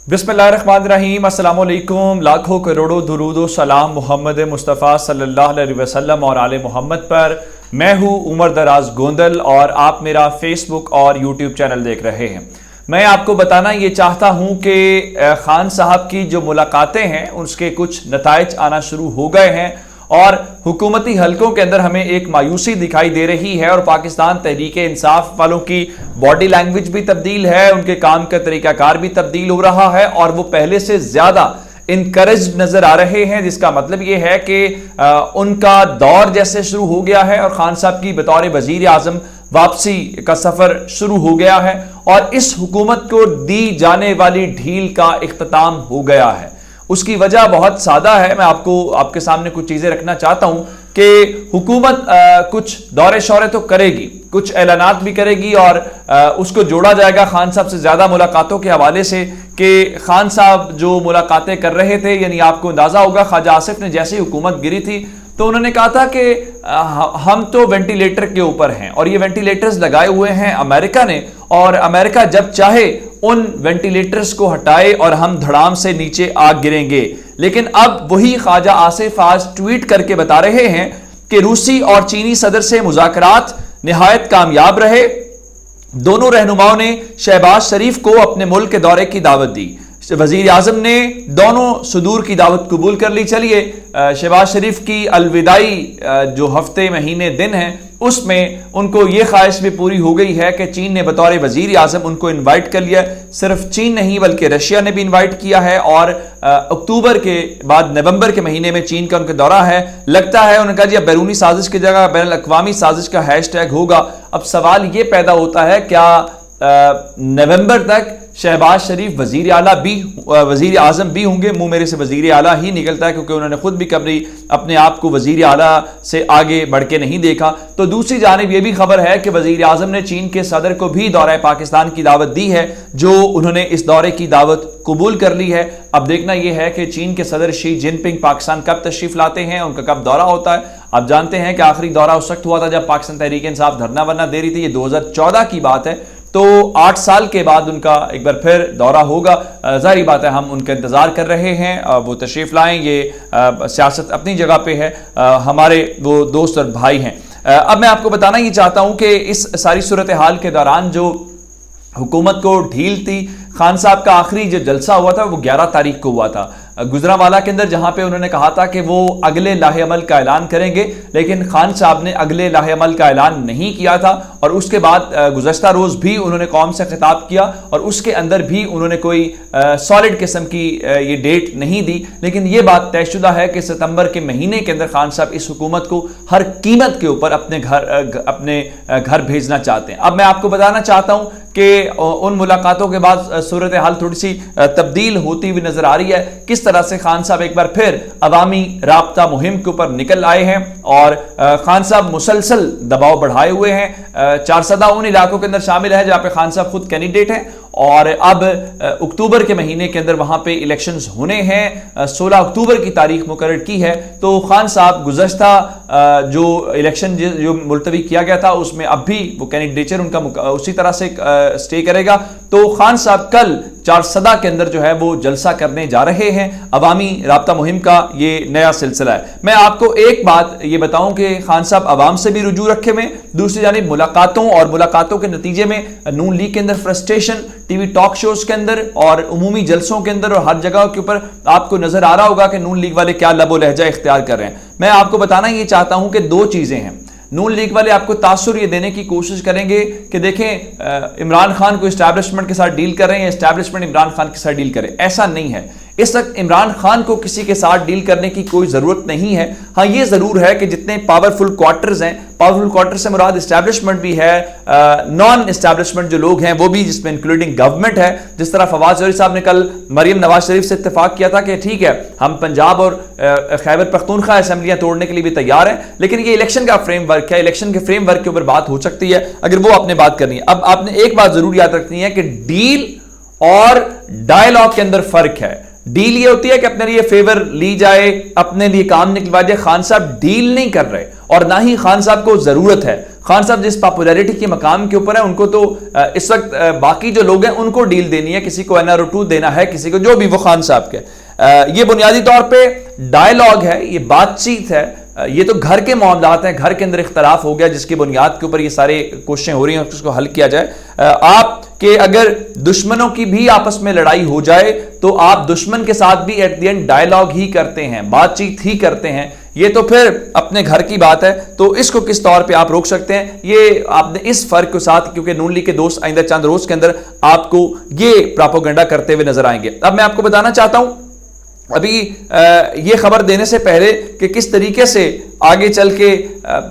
बिस्मिल्लाहिर्रहमानिर्रहीम, अस्सलाम वालेकुम। लाखों करोड़ों दुरूद सलाम मोहम्मद मुस्तफ़ा सल्लल्लाहु अलैहि वसल्लम और आले मोहम्मद पर। मैं हूँ उमर दराज गोंदल और आप मेरा फेसबुक और यूट्यूब चैनल देख रहे हैं। मैं आपको बताना ये चाहता हूँ कि खान साहब की जो मुलाकातें हैं उसके कुछ नताइज आना शुरू हो गए हैं और हुकूमती हलकों के अंदर हमें एक मायूसी दिखाई दे रही है और पाकिस्तान तहरीक इंसाफ वालों की बॉडी लैंग्वेज भी तब्दील है, उनके काम का तरीकाकार भी तब्दील हो रहा है और वो पहले से ज्यादा इनकरेज नजर आ रहे हैं, जिसका मतलब ये है कि उनका दौर जैसे शुरू हो गया है और खान साहब की बतौर वजीर आजम वापसी का सफर शुरू हो गया है और इस हुकूमत को दी जाने वाली ढील का इख्तिताम हो गया है। उसकी वजह बहुत सादा है। मैं आपके सामने कुछ चीजें रखना चाहता हूं कि हुकूमत कुछ दौरे शौरे तो करेगी, कुछ ऐलानात भी करेगी और उसको जोड़ा जाएगा खान साहब से ज्यादा मुलाकातों के हवाले से कि खान साहब जो मुलाकातें कर रहे थे, यानी आपको अंदाजा होगा ख्वाजा आसिफ ने जैसे ही हुकूमत गिरी थी तो उन्होंने कहा था कि हम तो वेंटिलेटर के ऊपर हैं और ये वेंटिलेटर्स लगाए हुए हैं अमेरिका ने और अमेरिका जब चाहे उन वेंटिलेटर्स को हटाए और हम धड़ाम से नीचे आ गिरेंगे। लेकिन अब वही ख्वाजा आसिफ आज ट्वीट करके बता रहे हैं कि रूसी और चीनी सदर से मुज़ाकरात निहायत कामयाब रहे। दोनों रहनुमाओं ने शहबाज शरीफ को अपने मुल्क के दौरे की दावत दी। वजीर आजम ने दोनों सुदूर की दावत कबूल कर ली। चलिए शहबाज शरीफ की अलविदाई जो हफ्ते महीने दिन है उसमें उनको ये ख्वाहिश भी पूरी हो गई है कि चीन ने बतौर वजीर आजम उनको इन्वाइट कर लिया। सिर्फ चीन नहीं बल्कि रशिया ने भी इन्वाइट किया है और अक्टूबर के बाद नवंबर के महीने में चीन का उनका दौरा है। लगता है उन्होंने कहा जी अब बैरूनी साजिश की जगह बैन अल-अक़वामी साजिश का हैशटैग होगा। अब सवाल ये पैदा होता है क्या नवंबर तक शहबाज शरीफ वजीर आजम भी होंगे? मुंह मेरे से वजीर आला ही निकलता है क्योंकि उन्होंने खुद भी कभी अपने आप को वजीर आला से आगे बढ़ के नहीं देखा। तो दूसरी जानिब यह भी खबर है कि वजीर आजम ने चीन के सदर को भी दौरे पाकिस्तान की दावत दी है, जो उन्होंने इस दौरे की दावत कबूल कर ली है। अब देखना यह है कि चीन के सदर शी जिनपिंग पाकिस्तान कब तशरीफ लाते हैं, उनका कब दौरा होता है। आप जानते हैं कि आखिरी दौरा उस वक्त हुआ था जब पाकिस्तान तहरीक इंसाफ धरना वरना दे रही थी, ये 2014 की बात है। तो 8 साल के बाद उनका एक बार फिर दौरा होगा। जाहिर बात है हम उनका इंतजार कर रहे हैं, वो तशरीफ लाएं। ये सियासत अपनी जगह पे है, हमारे वो दोस्त और भाई हैं। अब मैं आपको बताना ये चाहता हूं कि इस सारी सूरत हाल के दौरान जो हुकूमत को ढील थी, खान साहब का आखिरी जो जलसा हुआ था वो 11 तारीख को हुआ था गुजरांवाला के अंदर, जहां पे उन्होंने कहा था कि वो अगले लाहे अमल का ऐलान करेंगे, लेकिन खान साहब ने अगले लाहे अमल का ऐलान नहीं किया था। और उसके बाद गुज़श्ता रोज भी उन्होंने कौम से खिताब किया और उसके अंदर भी उन्होंने कोई सॉलिड किस्म की ये डेट नहीं दी। लेकिन ये बात तयशुदा है कि सितंबर के महीने के अंदर खान साहब इस हुकूमत को हर कीमत के ऊपर अपने घर भेजना चाहते हैं। अब मैं आपको बताना चाहता हूं कि उन मुलाकातों के बाद सूरत हाल थोड़ी सी तब्दील होती हुई नजर आ रही है। किस तरह से खान साहब एक बार फिर अवामी राब्ता मुहिम के ऊपर निकल आए हैं और खान साहब मुसलसल दबाव बढ़ाए हुए हैं। चारसदा उन इलाकों के अंदर शामिल है जहां पे खान साहब खुद कैंडिडेट हैं और अब अक्टूबर के महीने के अंदर वहां पे इलेक्शंस होने हैं। 16 अक्टूबर की तारीख मुकर्रर की है। तो खान साहब गुज़श्ता जो इलेक्शन जो मुलतवी किया गया था उसमें अब भी वो कैंडिडेचर उनका उसी तरह से स्टे करेगा। तो खान साहब कल चारसदा के अंदर जो है वो जलसा करने जा रहे हैं। अवामी राब्ता मुहिम का ये नया सिलसिला है। मैं आपको एक बात ये बताऊं कि खान साहब अवाम से भी रुजू रखे में, दूसरी जानिब मुलाकातों के नतीजे में नून लीग के अंदर फ्रस्ट्रेशन, टीवी टॉक शोज के अंदर और उमूमी जलसों के अंदर और हर जगह के ऊपर आपको नजर आ रहा होगा कि नून लीग वाले क्या लबो लहजा इख्तियार कर रहे हैं। मैं आपको बताना ये चाहता हूं कि 2 चीजें हैं। नून लीग वाले आपको तासुर ये देने की कोशिश करेंगे कि देखें इमरान खान को एस्टैब्लिशमेंट के साथ डील कर रहे हैं, एस्टैब्लिशमेंट इमरान खान के साथ डील करे। ऐसा नहीं है। इस वक्त इमरान खान को किसी के साथ डील करने की कोई जरूरत नहीं है। हाँ ये जरूर है कि जितने पावरफुल क्वार्टर्स हैं, पावरफुल क्वार्टर से मुराद एस्टैब्लिशमेंट भी है, नॉन एस्टैब्लिशमेंट जो लोग हैं वो भी, जिसमें इंक्लूडिंग गवर्नमेंट है। जिस तरह फवाद चौधरी साहब ने कल मरियम नवाज शरीफ से इत्तेफाक किया था कि ठीक है हम पंजाब और खैबर पख्तूनख्वा असेंबलियां तोड़ने के लिए भी तैयार हैं, लेकिन ये इलेक्शन का फ्रेमवर्क है, इलेक्शन के फ्रेमवर्क के ऊपर बात हो सकती है अगर वो आपने बात करनी है। अब आपने एक बात जरूर याद रखनी है कि डील और डायलॉग के अंदर फर्क है। डील ये होती है कि अपने लिए फेवर ली जाए, अपने लिए काम निकलवा जाए। खान साहब डील नहीं कर रहे और ना ही खान साहब को जरूरत है। खान साहब जिस पॉपुलैरिटी के मकाम के ऊपर है, उनको तो इस वक्त बाकी जो लोग हैं उनको डील देनी है, किसी को NRO2 देना है, किसी को जो भी, वो खान साहब के। ये बुनियादी तौर पे डायलॉग है, ये बातचीत है, ये तो घर के मामलात हैं, घर के अंदर इख्तलाफ हो गया जिसकी बुनियाद के ऊपर ये सारे कोशिशें हो रही हैं उसको हल किया जाए। आपके अगर दुश्मनों की भी आपस में लड़ाई हो जाए तो आप दुश्मन के साथ भी एट द एंड डायलॉग ही करते हैं, बातचीत ही करते हैं, ये तो फिर अपने घर की बात है। तो इसको किस तौर पे आप रोक सकते हैं, ये आपने इस फर्क के साथ, क्योंकि नून लीग के दोस्त आइंदा चंद रोज के अंदर आपको ये प्रोपेगेंडा करते हुए नजर आएंगे। अब मैं आपको बताना चाहता हूं अभी ये खबर देने से पहले कि किस तरीके से आगे चल के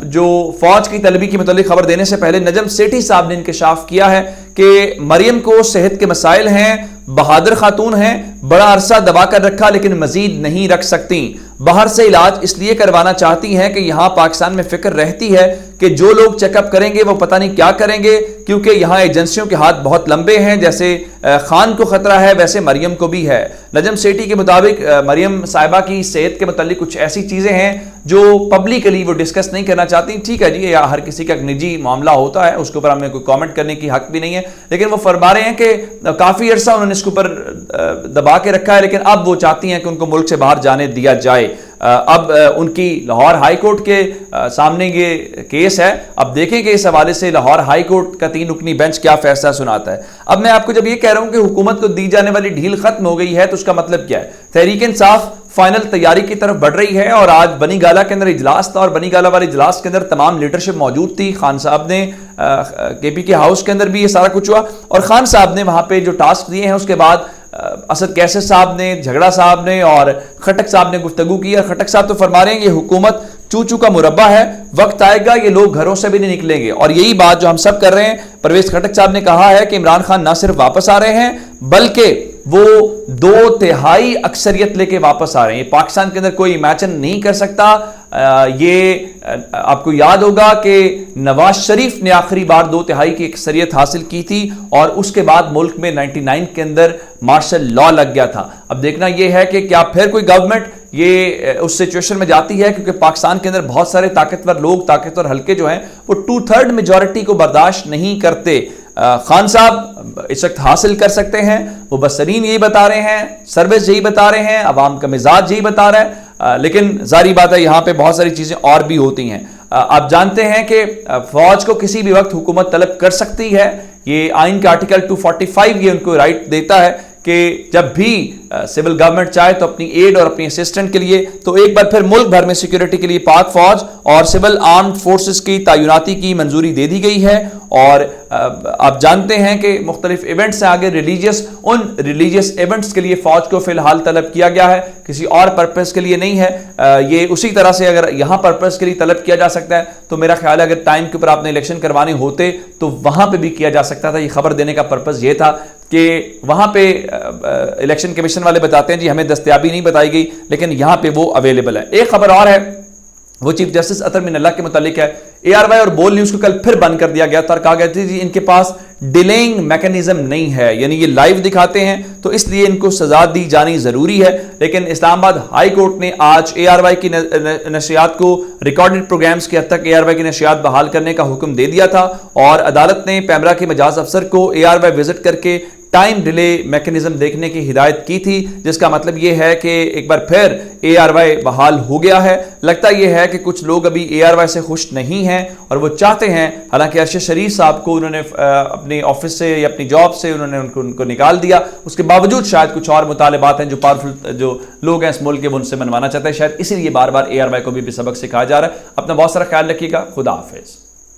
जो फौज की तलबी की मुतालिक खबर देने से पहले नजम सेठी साहब ने इंकशाफ किया है कि मरियम को सेहत के मसाइल हैं, बहादुर खातून हैं, बड़ा अरसा दबा कर रखा लेकिन मजीद नहीं रख सकती, बाहर से इलाज इसलिए करवाना चाहती हैं कि यहां पाकिस्तान में फिक्र रहती है कि जो लोग चेकअप करेंगे वो पता नहीं क्या करेंगे, क्योंकि यहां एजेंसियों के हाथ बहुत लंबे हैं, जैसे खान को खतरा है वैसे मरियम को भी है। नजम सेठी के मुताबिक मरियम साहिबा की सेहत के मुतालिक कुछ ऐसी चीजें हैं जो पब्लिकली वो डिस्कस नहीं करना चाहती। ठीक है जी, या हर किसी का निजी मामला होता है, उसके ऊपर हमें कोई कमेंट करने की हक भी नहीं है, लेकिन वो फरमा रहे हैं कि काफी अरसा उन्होंने इसके ऊपर दबा के रखा है, लेकिन अब वो चाहती हैं कि उनको मुल्क से बाहर जाने दिया जाए। अब उनकी लाहौर हाई कोर्ट के सामने ये केस है, अब देखें कि इस हवाले से लाहौर हाई कोर्ट का 3 रुकनी बेंच क्या फैसला सुनाता है। अब मैं आपको जब ये कह रहा हूं कि हुकूमत को दी जाने वाली ढील खत्म हो गई है तो उसका मतलब क्या है? तहरीक इंसाफ फाइनल तैयारी की तरफ बढ़ रही है और आज बनी गाला के अंदर इजलास था और बनी गाला वाले इजलास के अंदर तमाम लीडरशिप मौजूद थी। खान साहब ने KPK हाउस के अंदर भी ये सारा कुछ हुआ और खान साहब ने वहां पे जो टास्क दिए हैं उसके बाद असद कैसर साहब ने, झगड़ा साहब ने और खटक साहब ने गुफ्तगू की। खटक साहब तो फरमा रहे हैं ये हुकूमत चू का मुरब्बा है, वक्त आएगा ये लोग घरों से भी नहीं निकलेंगे। और यही बात जो हम सब कर रहे हैं, परवेज खटक साहब ने कहा है कि इमरान खान ना सिर्फ वापस आ रहे हैं बल्कि वो 2/3 अक्सरियत लेके वापस आ रहे हैं। पाकिस्तान के अंदर कोई इमेजिन नहीं कर सकता। ये आपको याद होगा कि नवाज शरीफ ने आखिरी बार 2/3 की अक्सरियत हासिल की थी और उसके बाद मुल्क में 99 के अंदर मार्शल लॉ लग गया था। अब देखना यह है कि क्या फिर कोई गवर्नमेंट ये उस सिचुएशन में जाती है, क्योंकि पाकिस्तान के अंदर बहुत सारे ताकतवर लोग, ताकतवर हल्के जो हैं वो 2/3 मेजॉरिटी को बर्दाश्त नहीं करते। खान साहब इस वक्त हासिल कर सकते हैं, वो बसरीन यही बता रहे हैं, सर्विस यही बता रहे हैं, अवाम का मिजाज यही बता रहा है, लेकिन जारी बात है यहाँ पे बहुत सारी चीजें और भी होती हैं। आप जानते हैं कि फौज को किसी भी वक्त हुकूमत तलब कर सकती है, ये आइन का आर्टिकल 245 ये उनको राइट देता है कि जब भी सिविल गवर्नमेंट चाहे तो अपनी एड और अपनी असिस्टेंट के लिए, तो एक बार फिर मुल्क भर में सिक्योरिटी के लिए पाक फौज और सिविल आर्म्ड फोर्सेस की तैनाती की मंजूरी दे दी गई है। और आप जानते हैं कि मुख्तलिफ इवेंट्स से आगे उन रिलीजियस इवेंट्स के लिए फौज को फिलहाल तलब किया गया है, किसी और पर्पस के लिए नहीं है। ये उसी तरह से अगर यहां पर्पस के लिए तलब किया जा सकता है तो मेरा ख्याल है अगर टाइम के ऊपर आपने इलेक्शन करवाने होते तो वहां पे भी किया जा सकता था। ये खबर देने का पर्पस ये था कि वहां पे इलेक्शन कमीशन वाले बताते हैं जी हमें दस्तयाबी नहीं बताई गई, लेकिन यहां पे वो अवेलेबल है। एक खबर और है, वो चीफ जस्टिस अतर मिनल्ला के मुतालिक है। ARY और बोल न्यूज को कल फिर बंद कर दिया गया था और कहा गया था जी इनके पास डिलेइंग मैकेनिज्म नहीं है, यानी ये लाइव दिखाते हैं तो इसलिए इनको सजा दी जानी जरूरी है। लेकिन इस्लामाबाद हाई कोर्ट ने आज ARY की नशियात को रिकॉर्डेड प्रोग्राम्स की हद तक ARY की नशियात बहाल करने का हुक्म दे दिया था और अदालत ने पैमरा के मजाज अफसर को ARY विजिट करके टाइम डिले मैकेनिज्म देखने की हिदायत की थी, जिसका मतलब यह है कि एक बार फिर ARY बहाल हो गया है। लगता यह है कि कुछ लोग अभी ARY से खुश नहीं हैं और वो चाहते हैं, हालांकि अरशद शरीफ साहब को उन्होंने अपने ऑफिस से या अपनी जॉब से उन्होंने उनको निकाल दिया, उसके बावजूद शायद कुछ और मुतालबात हैं जो पावरफुल जो लोग हैं इस मुल्क के वो उनसे मनवाना चाहते हैं, शायद इसीलिए बार बार ARY को भी सबक सिखाया जा रहा है। अपना बहुत सारा ख्याल रखिएगा, खुदा हाफिज।